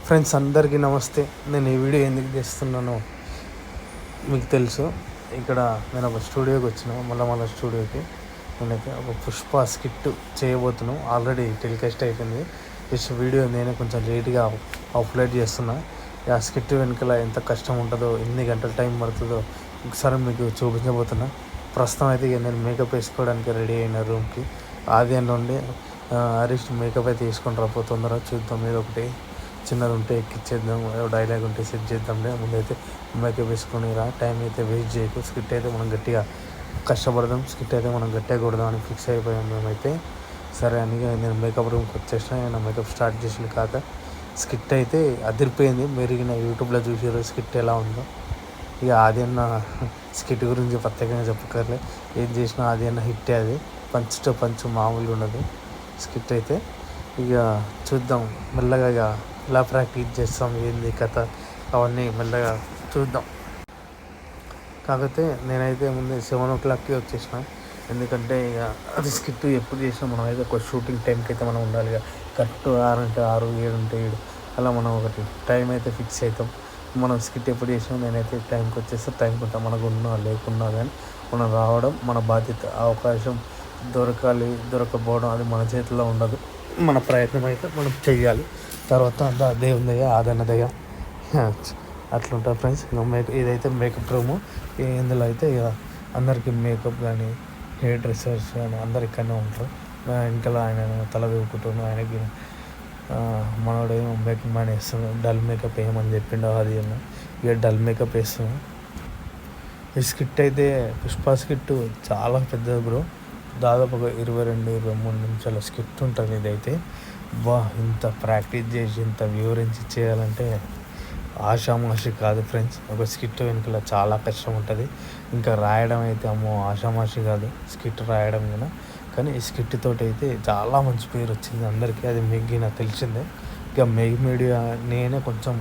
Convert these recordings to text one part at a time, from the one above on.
Friends అందరికీ నమస్తే. నేను ఈ వీడియో ఎందుకు చేస్తున్నానో మీకు తెలుసు. ఇక్కడ నేను ఒక స్టూడియోకి వచ్చిన మళ్ళీ స్టూడియోకి నేనైతే ఒక పుష్ప స్కిట్ చేయబోతున్నాను. ఆల్రెడీ టెలికాస్ట్ అయిపోయింది. జస్ట్ వీడియో నేనే కొంచెం లేట్గా అప్లోడ్ చేస్తున్నా. ఆ స్కిట్ వెనుకల ఎంత కష్టం ఉంటుందో, ఎన్ని గంటల టైం పడుతుందో ఒకసారి మీకు చూపించబోతున్నా. ప్రస్తుతం అయితే నేను మేకప్ వేసుకోవడానికి రెడీ అయిన రూమ్కి ఆది నుండి హరీష్ మేకప్ అయితే తీసుకొని రాబో. తొందరగా చూద్దాం, ఏదో ఒకటి చిన్నది ఉంటే ఎక్కిచ్చేద్దాం, డైలాగ్ ఉంటే సెట్ చేద్దాంలే. ముందైతే మేకప్ వేసుకొని రా, టైం అయితే వేస్ట్ చేయకు. స్కిట్ అయితే మనం గట్టిగా కష్టపడదాం, స్కిట్ అయితే మనం గట్టిగా కొడదాం అని ఫిక్స్ అయిపోయాం మేమైతే. సరే అని నేను మేకప్ రూమ్కి వచ్చేసిన. నేను మేకప్ స్టార్ట్ చేసిన కాక స్కిట్ అయితే అదిరిపోయింది. మెరిగిన యూట్యూబ్లో చూసారు స్కిట్ ఎలా ఉందో. ఇక అది అన్న స్కిట్ గురించి ప్రత్యేకంగా చెప్పకర్లే, ఏం చేసినా అది అన్న హిట్టే. అది పంచ్ టు పంచ్ మామూలుగా ఉండదు స్కిట్ అయితే. ఇక చూద్దాం మెల్లగా ఇక ఎలా ప్రాక్టీస్ చేస్తాం, ఏంది కథ అవన్నీ మెల్లగా చూద్దాం. కాకపోతే నేనైతే ముందు 7 o'clockకి వచ్చేసిన. ఎందుకంటే ఇక అది స్కిట్ ఎప్పుడు చేసినా మనం అయితే ఒక షూటింగ్ టైంకి అయితే మనం ఉండాలి. ఇక కరెక్ట్ 6 అంటే 6, 7 అంటే 7 అలా మనం ఒకటి టైం అయితే ఫిక్స్ అవుతాం. మనం స్కిట్ ఎప్పుడు చేసినా నేనైతే టైంకి వచ్చేస్తే టైంకి ఉంటాం. మనకు ఉన్నా లేకున్నా కానీ మనం రావడం మన బాధ్యత. అవకాశం దొరకాలి దొరకపోవడం అది మన చేతిలో ఉండదు. మన ప్రయత్నం అయితే మనం చెయ్యాలి. తర్వాత అంతా దేవుని దయ, ఆదరణ దయ అట్లుంటుంది ఫ్రెండ్స్. ఇదైతే మేకప్ రూము. ఇందులో అయితే ఇక అందరికీ మేకప్ కానీ హెయిర్ డ్రెస్సర్స్ కానీ అందరు ఇక్కడనే ఉంటారు. ఇంకలా ఆయన తల వేపుకుంటున్నాను. ఆయనకి మనోడేమో మేకప్ మ్యాన్ వేస్తున్నాడు. డల్ మేకప్ వేయమని చెప్పిండు. అది అన్న ఇక డల్ మేకప్ వేస్తున్నాను. ఈ స్కిట్ అయితే పుష్ప స్కిట్ చాలా పెద్దది బ్రో. దాదాపు ఒక 22-23 నిమిషాల స్కిట్ ఉంటుంది. ఇదైతే ఇంత ప్రాక్టీస్ చేసి ఇంత వివరించి చేయాలంటే ఆషామాషి కాదు ఫ్రెండ్స్. ఒక స్కిట్ వెనుకల చాలా కష్టం ఉంటుంది. ఇంకా రాయడం అయితే అమ్మో ఆషామాషి కాదు స్కిట్ రాయడం కూడా. కానీ ఈ స్కిట్ తోటి అయితే చాలా మంచి పేరు వచ్చింది అందరికీ. అది మీకు నాకు తెలిసిందే. ఇక మీడియా నేనే కొంచెం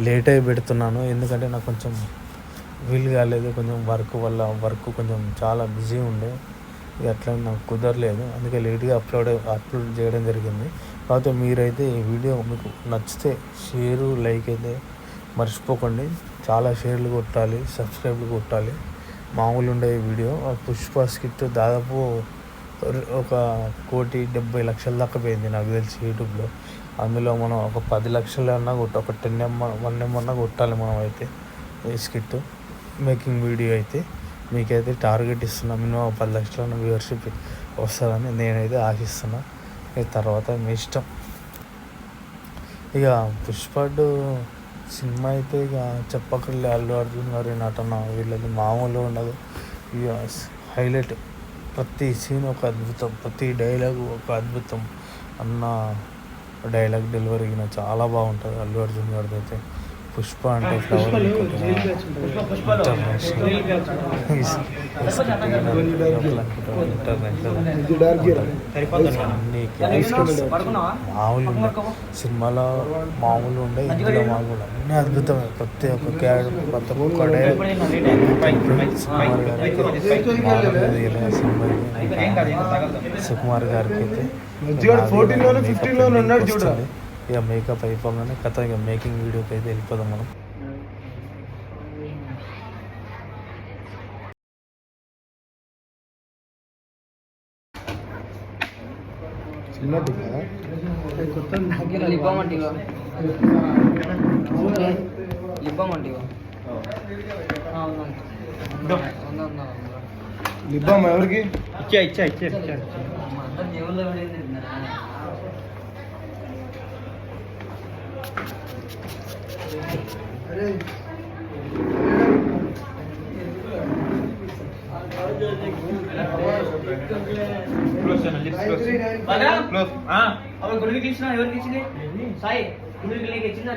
లేట్ అయి పెడుతున్నాను. ఎందుకంటే నాకు కొంచెం వీలు కాలేదు. కొంచెం వర్క్ కొంచెం చాలా బిజీ ఉండే. ఇక అట్లా నాకు కుదరలేదు. అందుకే లేట్గా అప్లోడ్ చేయడం జరిగింది. కాకపోతే మీరైతే ఈ వీడియో మీకు నచ్చితే షేరు లైక్ అయితే మర్చిపోకండి. చాలా షేర్లు కొట్టాలి, సబ్స్క్రైబ్లు కొట్టాలి. మామూలు ఉండే వీడియో పుష్ప స్కిట్ దాదాపు ఒక 1,70,00,000 దాకా పోయింది నాకు తెలిసి యూట్యూబ్లో. అందులో మనం ఒక 10 లక్షలన్నా ఒక 1M అన్నా కొట్టాలి మనం అయితే. ఈ స్కిట్ మేకింగ్ వీడియో అయితే మీకైతే టార్గెట్ ఇస్తున్నా. మినిమం 10 లక్షల వ్యూవర్షిప్ వస్తుందని నేనైతే ఆశిస్తున్నా. ఇక తర్వాత మీ ఇష్టం. ఇక పుష్పడు సినిమా అయితే ఇక చెప్పక్కర్లే. అల్లు అర్జున్ గారి నటన వీళ్ళది మామూలు ఉండదు. ఇక హైలైట్. ప్రతి సీన్ ఒక అద్భుతం, ప్రతి డైలాగు ఒక అద్భుతం. అన్న డైలాగ్ డెలివరీ చాలా బాగుంటుంది అల్లు అర్జున్ గారిది అయితే. పుష్ప అంటే ఫ్లవర్ మామూలు సినిమాలో మామూలు ఉండే, ఇందులో మామూలు అన్నీ అద్భుతమే. ప్రతి ఒక్క క్యారెక్టర్ ప్రతి ఒక్క సుకుమార్ గారికి అయితే ఇక మేకప్ అయిపోగానే కథ ఇక మేకింగ్ వీడియోకి అయితే వెళ్ళిపోదాం మనం. లిబ్బం ఎవరికి ఇచ్చా గుడికి ఇచ్చిన ఎవరికి ఇచ్చింది? సాయి గుడికి ఇచ్చిందా?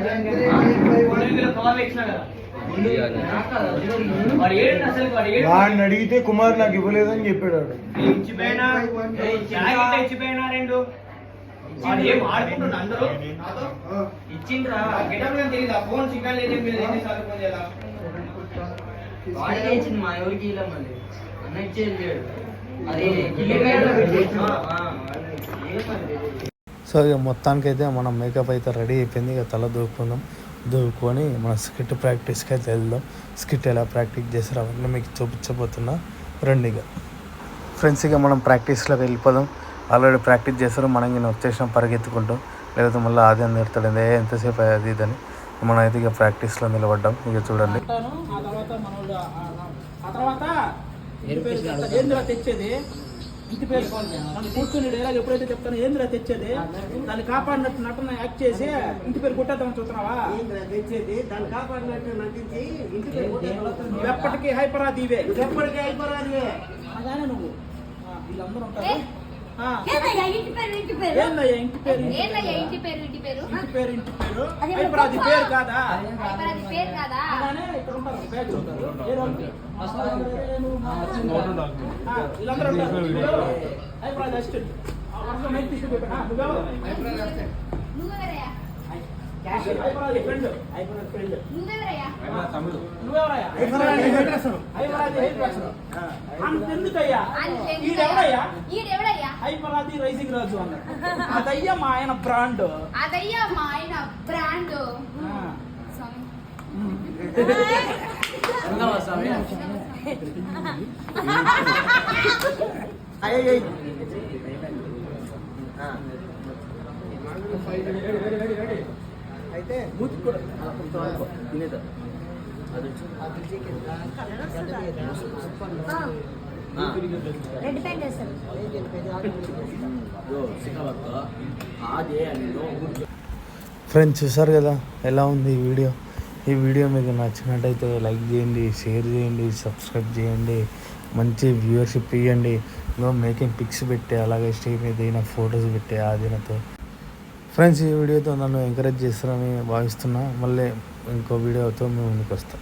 వాడిని అడిగితే కుమార్ నాకు ఇవ్వలేదని చెప్పాడు. ఇచ్చిపోయినా రెండు ఇచ్చిండ్రా తెలీదా? ఫోన్ సిగ్నల్ ఇచ్చింది మా ఎవరికి ఇలా మళ్ళీ అన్న ఇచ్చేది అది సో ఇక మొత్తానికైతే మనం మేకప్ అయితే రెడీ అయిపోయింది. ఇక తల దూకొని మన స్కిట్ ప్రాక్టీస్కి అయితే వెళ్దాం. స్కిట్ ఎలా ప్రాక్టీస్ చేస్తారో అవన్నీ మీకు చూపించబోతున్నా రండి. ఇక ఫ్రెండ్స్ ఇక మనం ప్రాక్టీస్లోకి వెళ్ళిపోదాం. ఆల్రెడీ ప్రాక్టీస్ చేస్తారు, మనం ఇంకా వచ్చేసినాం పరిగెత్తుకుంటూ. లేకపోతే మళ్ళీ ఆది నేర్తాడు ఎంతసేపు అది ఇదని. మనం అయితే ఇక ప్రాక్టీస్లో నిలబడ్డాం. ఇక చూడండి. తెచ్చేది ఇంటి పేరు కూర్చుని డైలాగ్ ఎప్పుడైతే చెప్తానో ఏంద్రా తెచ్చేది, దాన్ని కాపాడినట్టు నటన యాక్ట్ చేసి ఇంటి పేరు కొట్టేద్దామని చూస్తున్నావా? తెచ్చేది దాన్ని కాపాడినట్టు నటించి ఇంటి పేరు ఎప్పటికీ హైపరాదివే, ఎప్పటికీ హైపరాదివే అలానే నువ్వు. వీళ్ళందరూ ఉంటారు. ఇంటి పేరు హైపరాది పేరు కాదా? అలానే ఇక్కడ ఉంటారు, బ్యాచ్ ఉంటారు. వీళ్ళందరూ ఉంటారు. Hyper Aadi assistant Hyper Aadi friend, Hyper Aadi friend నువ్వెవరయ్యా? అంతెందుకయ్యా? ఈడెవడయ్యా? Hyper Aadi rising రాజు అన్నారు. అదయ్యా మా ఆయన బ్రాండ్. అయితే మూతి కూడా తినేదా? ఫ్రెండ్స్ చూసారు కదా ఎలా ఉంది ఈ వీడియో. ఈ వీడియో మీకు నచ్చినట్టయితే లైక్ చేయండి, షేర్ చేయండి, సబ్స్క్రైబ్ చేయండి, మంచి వ్యూవర్షిప్ ఇవ్వండి. ఇంకో మేకింగ్ పిక్స్ పెట్టే, అలాగే స్టేజ్ మీద దిగిన ఫొటోస్ పెట్టే ఆదినతో. ఫ్రెండ్స్ ఈ వీడియోతో నన్ను ఎంకరేజ్ చేస్తారని భావిస్తున్నా. మళ్ళీ ఇంకో వీడియోతో మేము ముందుకు వస్తాం.